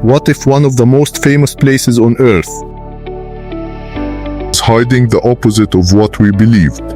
What if one of the most famous places on Earth is hiding the opposite of what we believed?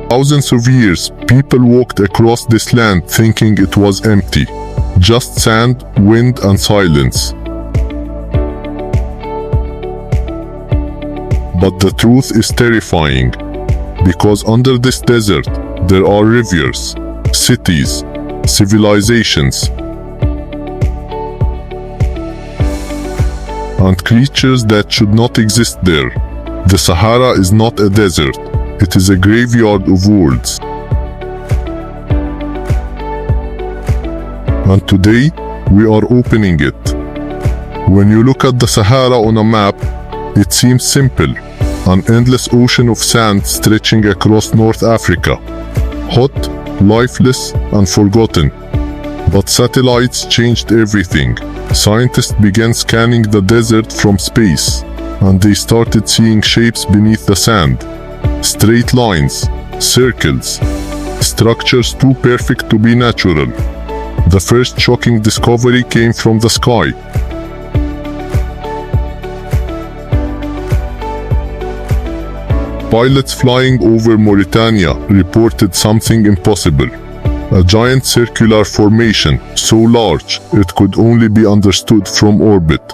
Thousands of years, people walked across this land thinking it was empty. Just sand, wind, and silence. But the truth is terrifying, because under this desert, there are rivers, cities, civilizations, and creatures that should not exist there. The Sahara is not a desert, it is a graveyard of worlds. And today, we are opening it. When you look at the Sahara on a map, it seems simple. An endless ocean of sand stretching across North Africa. Hot, lifeless, and forgotten. But satellites changed everything. Scientists began scanning the desert from space, and they started seeing shapes beneath the sand. Straight lines, circles, structures too perfect to be natural. The first shocking discovery came from the sky. Pilots flying over Mauritania reported something impossible. A giant circular formation, so large it could only be understood from orbit.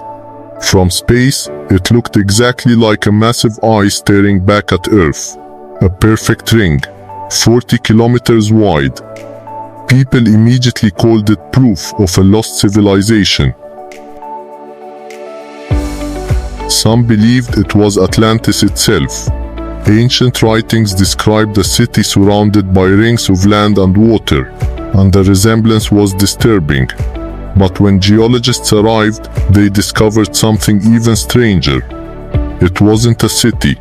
From space, it looked exactly like a massive eye staring back at Earth. A perfect ring, 40 kilometers wide. People immediately called it proof of a lost civilization. Some believed it was Atlantis itself. Ancient writings described a city surrounded by rings of land and water, and the resemblance was disturbing. But when geologists arrived, they discovered something even stranger. It wasn't a city.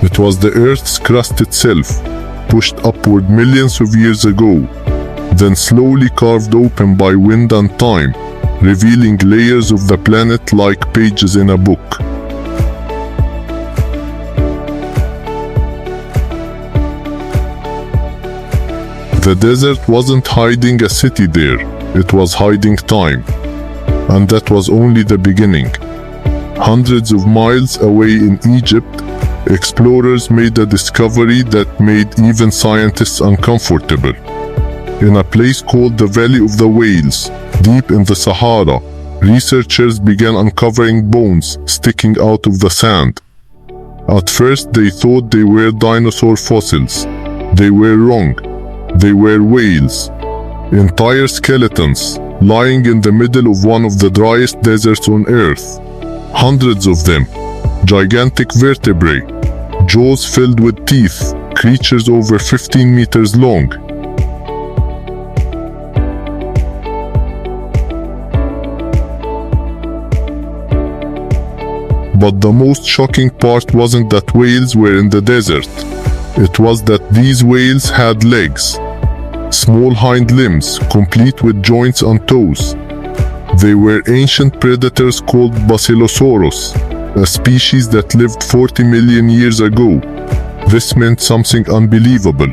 It was the Earth's crust itself, pushed upward millions of years ago, then slowly carved open by wind and time, revealing layers of the planet like pages in a book. The desert wasn't hiding a city there, it was hiding time. And that was only the beginning. Hundreds of miles away in Egypt, explorers made a discovery that made even scientists uncomfortable. In a place called the Valley of the Whales, deep in the Sahara, researchers began uncovering bones sticking out of the sand. At first they thought they were dinosaur fossils. They were wrong. They were whales. Entire skeletons, lying in the middle of one of the driest deserts on Earth. Hundreds of them. Gigantic vertebrae. Jaws filled with teeth. Creatures over 15 meters long. But the most shocking part wasn't that whales were in the desert. It was that these whales had legs. Small hind limbs, complete with joints and toes. They were ancient predators called Basilosaurus, a species that lived 40 million years ago. This meant something unbelievable.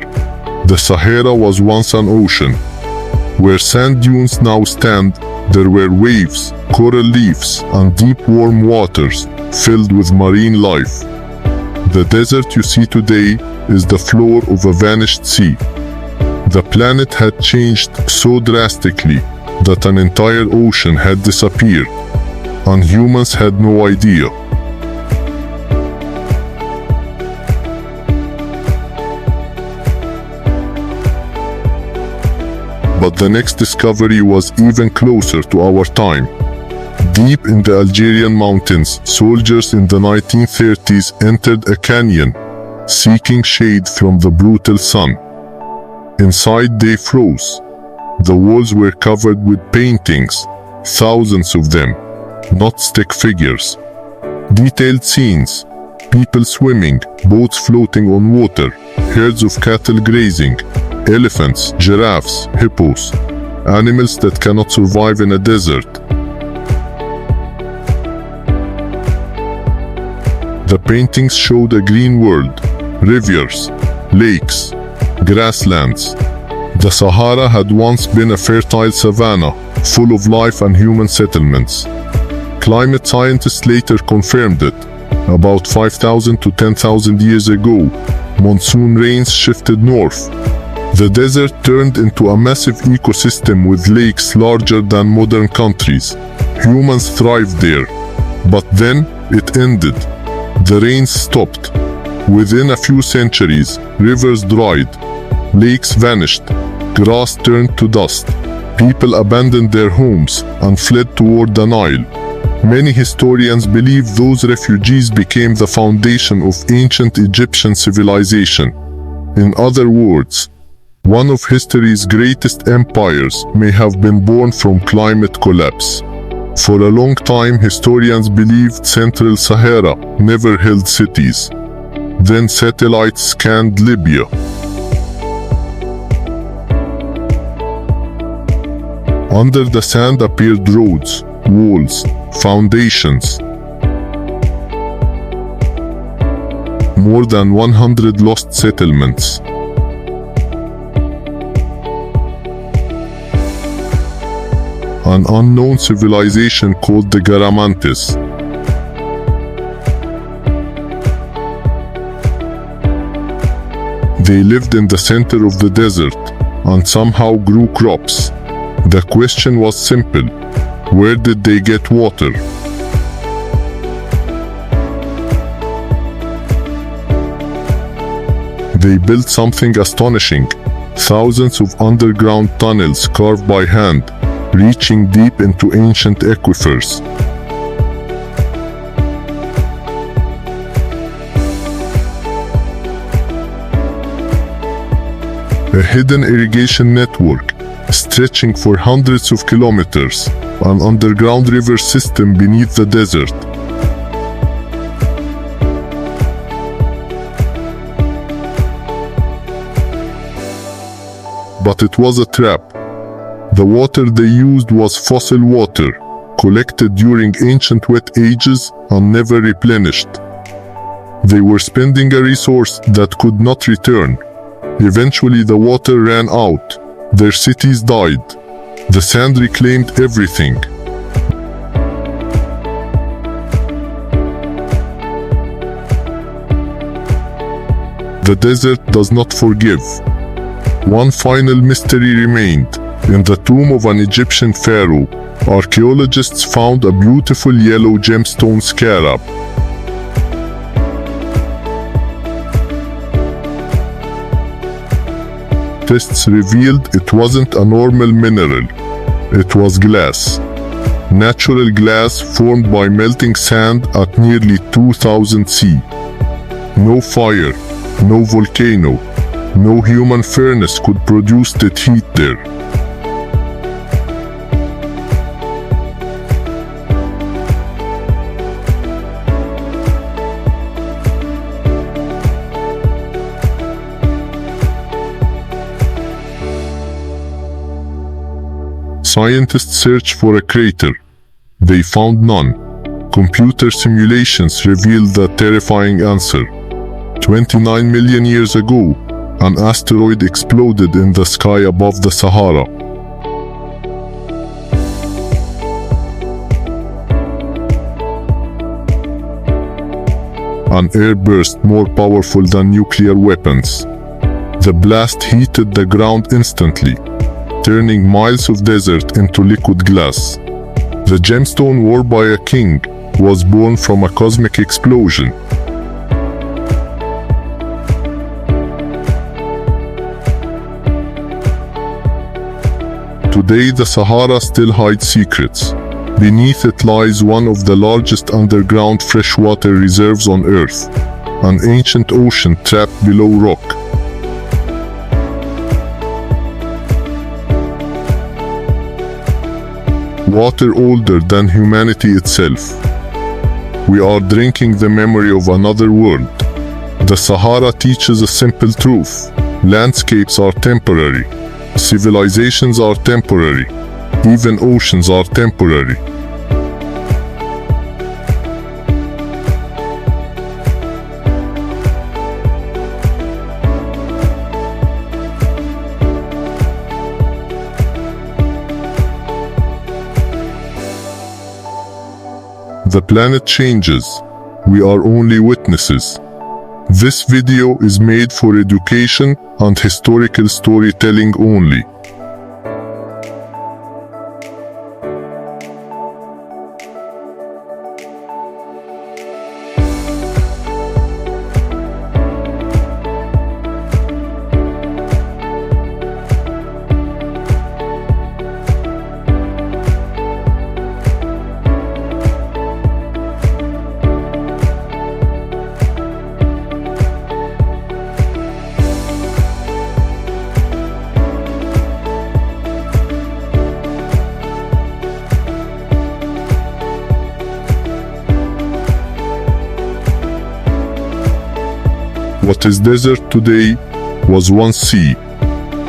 The Sahara was once an ocean. Where sand dunes now stand, there were waves, coral reefs, and deep warm waters filled with marine life. The desert you see today is the floor of a vanished sea. The planet had changed so drastically that an entire ocean had disappeared, and humans had no idea. But the next discovery was even closer to our time. Deep in the Algerian mountains, soldiers in the 1930s entered a canyon, seeking shade from the brutal sun. Inside they froze. The walls were covered with paintings, thousands of them, not stick figures. Detailed scenes, people swimming, boats floating on water, herds of cattle grazing, elephants, giraffes, hippos, animals that cannot survive in a desert. The paintings showed a green world, rivers, lakes, grasslands. The Sahara had once been a fertile savanna, full of life and human settlements. Climate scientists later confirmed it. About 5,000 to 10,000 years ago, monsoon rains shifted north. The desert turned into a massive ecosystem with lakes larger than modern countries. Humans thrived there. But then, it ended. The rains stopped. Within a few centuries, rivers dried. Lakes vanished. Grass turned to dust. People abandoned their homes and fled toward the Nile. Many historians believe those refugees became the foundation of ancient Egyptian civilization. In other words, one of history's greatest empires may have been born from climate collapse. For a long time, historians believed Central Sahara never held cities. Then satellites scanned Libya. Under the sand appeared roads, walls, foundations. More than 100 lost settlements. An unknown civilization called the Garamantes. They lived in the center of the desert and somehow grew crops. The question was simple: where did they get water? They built something astonishing: thousands of underground tunnels carved by hand, reaching deep into ancient aquifers. A hidden irrigation network, stretching for hundreds of kilometers, an underground river system beneath the desert. But it was a trap. The water they used was fossil water, collected during ancient wet ages and never replenished. They were spending a resource that could not return. Eventually the water ran out. Their cities died. The sand reclaimed everything. The desert does not forgive. One final mystery remained. In the tomb of an Egyptian pharaoh, archaeologists found a beautiful yellow gemstone scarab. Tests revealed it wasn't a normal mineral. It was glass. Natural glass formed by melting sand at nearly 2000 C. No fire, no volcano, no human furnace could produce that heat there. Scientists searched for a crater. They found none. Computer simulations revealed the terrifying answer. 29 million years ago, an asteroid exploded in the sky above the Sahara. An airburst more powerful than nuclear weapons. The blast heated the ground instantly, turning miles of desert into liquid glass. The gemstone worn by a king was born from a cosmic explosion. Today the Sahara still hides secrets. Beneath it lies one of the largest underground freshwater reserves on Earth, an ancient ocean trapped below rock. Water older than humanity itself. We are drinking the memory of another world. The Sahara teaches a simple truth: landscapes are temporary, civilizations are temporary, even oceans are temporary. the planet changes, we are only witnesses. This video is made for education and historical storytelling only. What is desert today was once sea.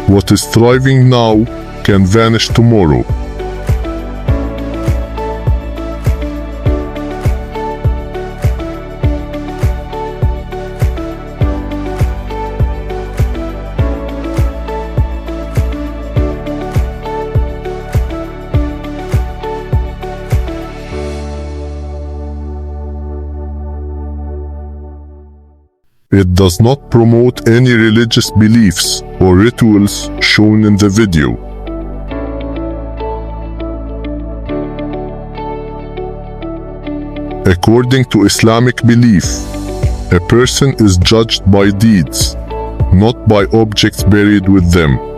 What is thriving now can vanish tomorrow. It does not promote any religious beliefs or rituals shown in the video. According to Islamic belief, a person is judged by deeds, not by objects buried with them.